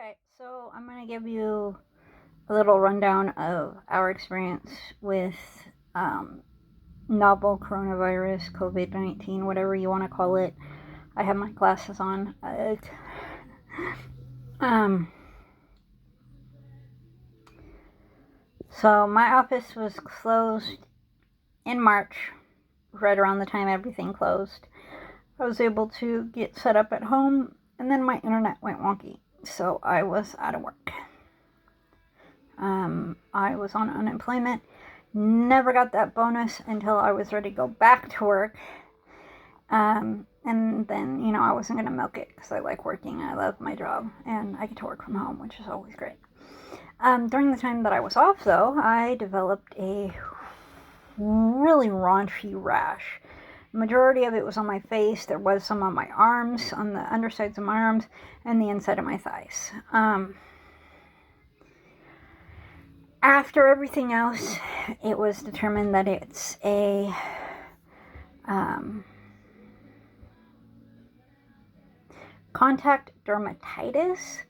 Okay, so I'm going to give you a little rundown of our experience with um, novel coronavirus, COVID 19, whatever you want to call it. I have my glasses on. Um, so, my office was closed in March, right around the time everything closed. I was able to get set up at home, and then my internet went wonky, so I was out of work. I was on unemployment. Never got that bonus until I was ready to go back to work. And then, I wasn't going to milk it because I like working. I love my job and I get to work from home, which is always great. During the time that I was off, though, I developed a really raunchy rash. The majority of it was on my face. There was some on my arms, on the undersides of my arms, and the inside of my thighs. After everything else, it was determined that it's a contact dermatitis,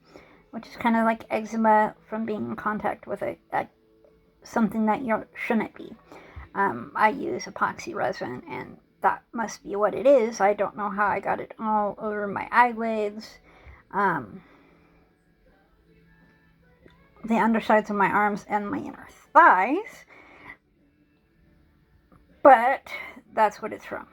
which is kind of like eczema from being in contact with something that you shouldn't be. I use epoxy resin, and that must be what it is. I don't know how I got it all over my eyelids, the undersides of my arms, and my inner thighs, but that's what it's from.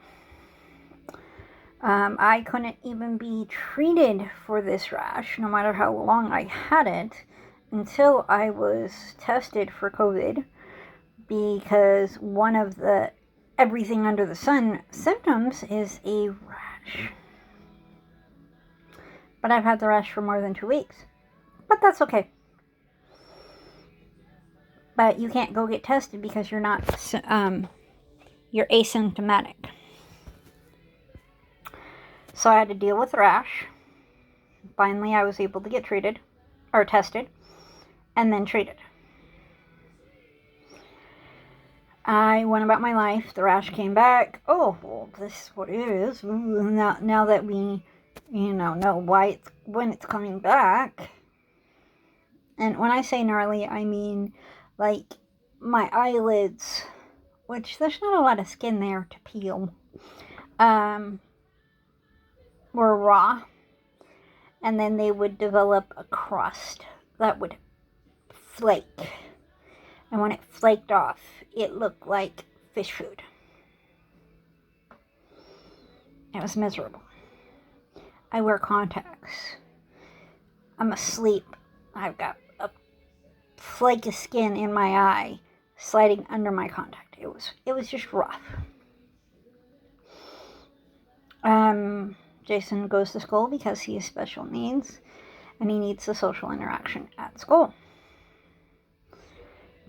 I couldn't even be treated for this rash, no matter how long I had it, until I was tested for COVID, because one of the everything under the sun symptoms is a rash. But I've had the rash for more than 2 weeks. But that's okay. But you can't go get tested because you're asymptomatic. So I had to deal with the rash. Finally, I was able to get treated, or tested, and then treated. I went about my life. The rash came back. Oh, well, this is what it is. Now that we, know why when it's coming back. And when I say gnarly, I mean like my eyelids, which there's not a lot of skin there to peel, were raw. And then they would develop a crust that would flake. And when it flaked off, it looked like fish food. It was miserable. I wear contacts. I'm asleep. I've got a flake of skin in my eye sliding under my contact. It was just rough. Jason goes to school because he has special needs and he needs the social interaction at school.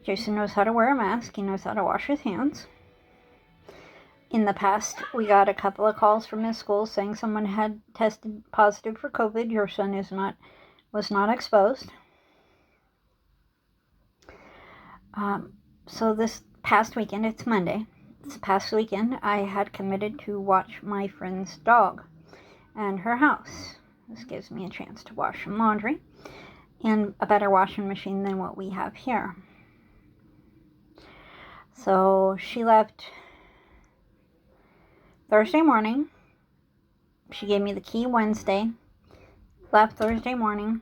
Jason knows how to wear a mask. He knows how to wash his hands. In the past, we got a couple of calls from his school saying someone had tested positive for COVID. Your son was not exposed. So this past weekend, it's Monday. This past weekend, I had committed to watch my friend's dog and her house. This gives me a chance to wash some laundry and a better washing machine than what we have here. So she left Thursday morning. She gave me the key Wednesday. Left Thursday morning.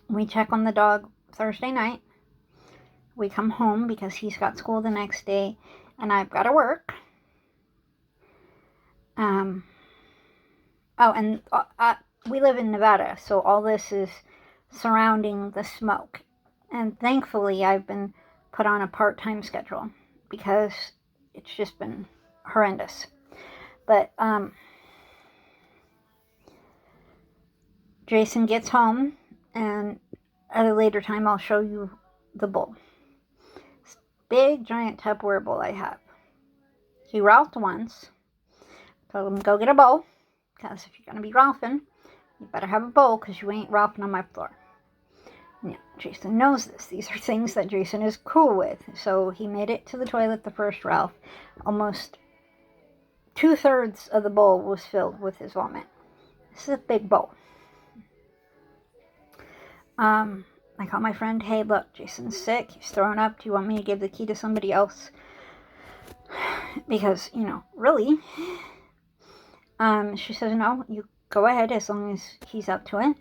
We check on the dog Thursday night. We come home because he's got school the next day and I've got to work. We live in Nevada, so all this is surrounding the smoke. And thankfully, I've been put on a part-time schedule because it's just been horrendous. But Jason gets home, and at a later time, I'll show you the bowl. This big, giant Tupperware bowl I have. He ralphed once. Told him, go get a bowl, because if you're going to be ralphing, you better have a bowl, because you ain't ralphing on my floor. Yeah, Jason knows this. These are things that Jason is cool with. So he made it to the toilet the first ralph. Almost 2/3 of the bowl was filled with his vomit. This is a big bowl. I call my friend, hey, look, Jason's sick, he's throwing up, do you want me to give the key to somebody else? Because, really. She says, no, you go ahead as long as he's up to it.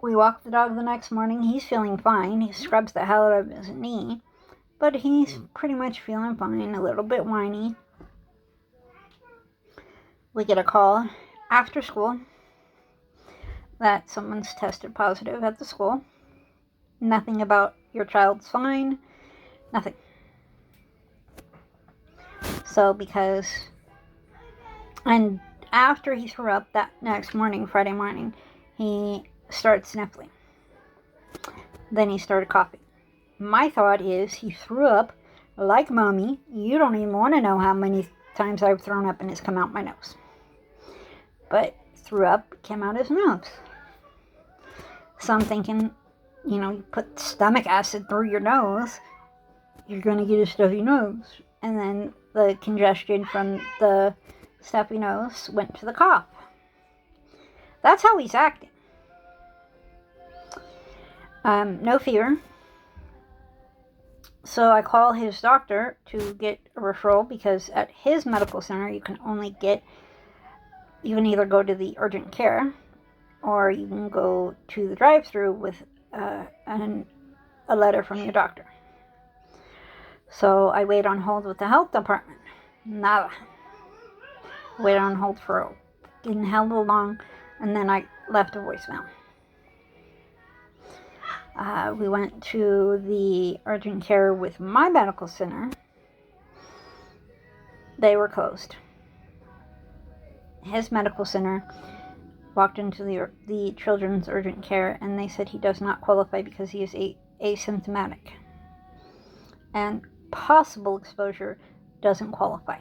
We walk the dog the next morning, he's feeling fine, he scrubs the hell out of his knee, but he's pretty much feeling fine, a little bit whiny. We get a call after school that someone's tested positive at the school. Nothing about your child's fine. Nothing. So and after he threw up that next morning, Friday morning, he started sniffling. Then he started coughing. My thought is he threw up like mommy. You don't even want to know how many times I've thrown up and it's come out my nose. But threw up, came out his nose. So I'm thinking, you put stomach acid through your nose, you're going to get a stuffy nose. And then the congestion from the stuffy nose went to the cough. That's how he's acting. No fever. So I call his doctor to get a referral because at his medical center you can either go to the urgent care or you can go to the drive-thru with a letter from your doctor. So I wait on hold with the health department. Nada. Wait on hold for getting held long, and then I left a voicemail. We went to the urgent care with my medical center. They were closed. His medical center walked into the children's urgent care, and they said he does not qualify because he is asymptomatic. And possible exposure doesn't qualify.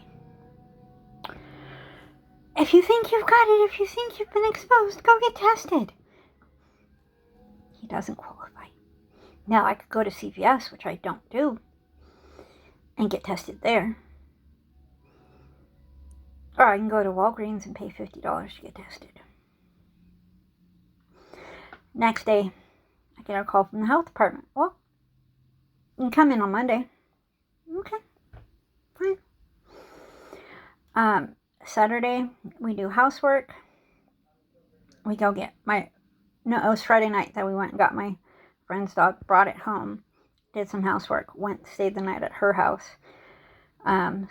If you think you've got it, if you think you've been exposed, go get tested. He doesn't qualify. Now, I could go to CVS, which I don't do, and get tested there. Or I can go to Walgreens and pay $50 to get tested. Next day, I get a call from the health department. Well, you can come in on Monday. Okay, fine. Saturday, we do housework. We go get it was Friday night that we went and got my friend's dog, brought it home, did some housework, stayed the night at her house.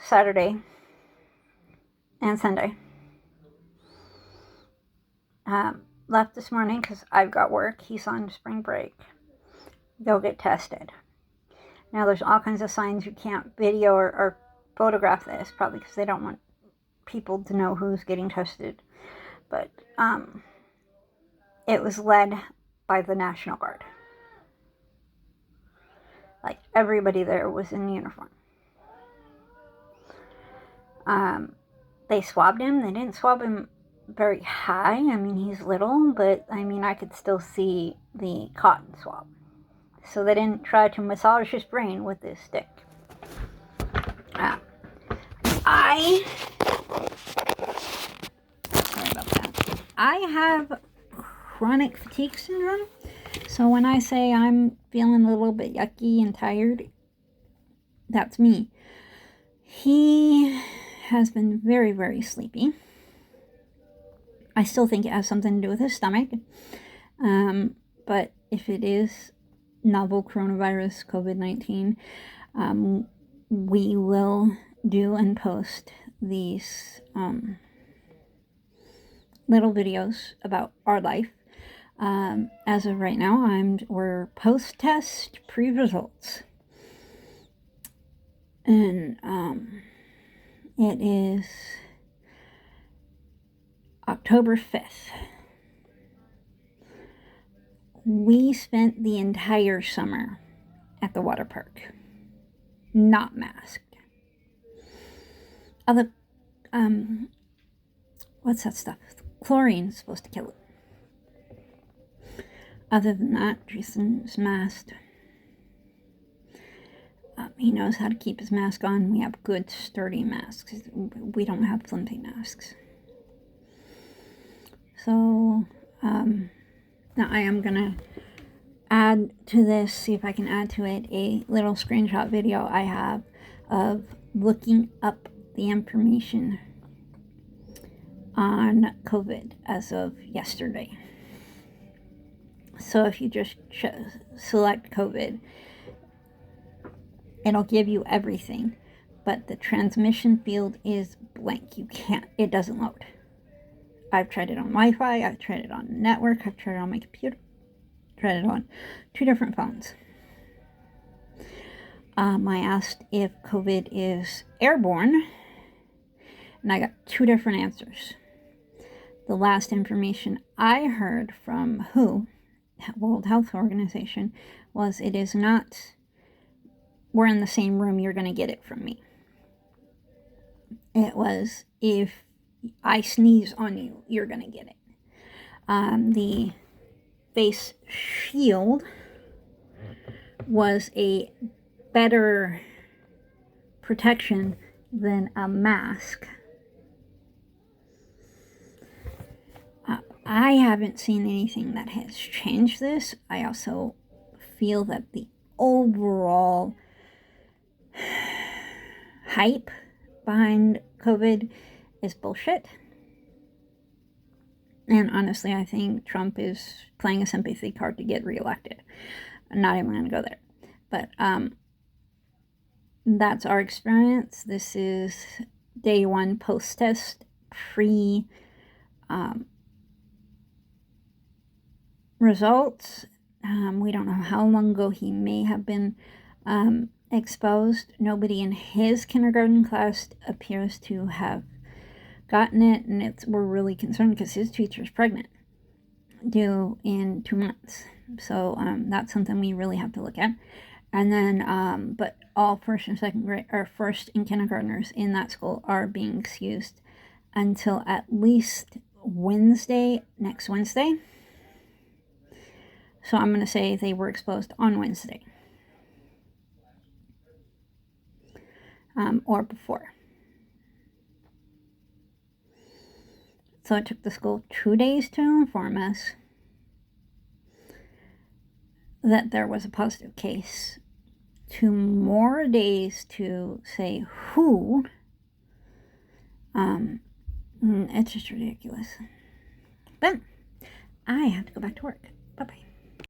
Saturday and Sunday. Left this morning because I've got work. He's on spring break. Go get tested. Now, there's all kinds of signs you can't video or photograph this, probably because they don't want people to know who's getting tested. But it was led by the National Guard. Like, everybody there was in uniform. They swabbed him. They didn't swab him very high. I mean, he's little, but I could still see the cotton swab. So they didn't try to massage his brain with this stick. Sorry about that. I have chronic fatigue syndrome. So when I say I'm feeling a little bit yucky and tired, that's me. He has been very, very sleepy. I still think it has something to do with his stomach. But if it is novel coronavirus, COVID-19, we will do and post these little videos about our life. As of right now, we're post-test pre-results. And it is October 5th. We spent the entire summer at the water park, not masked. What's that stuff? Chlorine is supposed to kill it. Other than that, Jason's masked. He knows how to keep his mask on. We have good, sturdy masks. We don't have flimsy masks. So, and Now I am going to add to this, see if I can add to it, a little screenshot video I have of looking up the information on COVID as of yesterday. So if you just select COVID, it'll give you everything, but the transmission field is blank. It doesn't load. I've tried it on Wi-Fi, I've tried it on network, I've tried it on my computer, tried it on 2 different phones. I asked if COVID is airborne, and I got 2 different answers. The last information I heard from WHO, World Health Organization, was it is not, we're in the same room, you're going to get it from me. It was, if I sneeze on you, you're going to get it. The face shield was a better protection than a mask. I haven't seen anything that has changed this. I also feel that the overall hype behind COVID is bullshit. And honestly, I think Trump is playing a sympathy card to get reelected. I'm not even going to go there. But that's our experience. This is day 1 post-test, pre results. We don't know how long ago he may have been exposed. Nobody in his kindergarten class appears to have gotten it, and we're really concerned because his teacher's pregnant, due in 2 months. So that's something we really have to look at. And then, but all first and second grade, or first and kindergartners in that school are being excused until at least Wednesday, next Wednesday. So I'm going to say they were exposed on Wednesday. Or before. So it took the school 2 days to inform us that there was a positive case, 2 more days to say who. It's just ridiculous. But I have to go back to work. Bye-bye.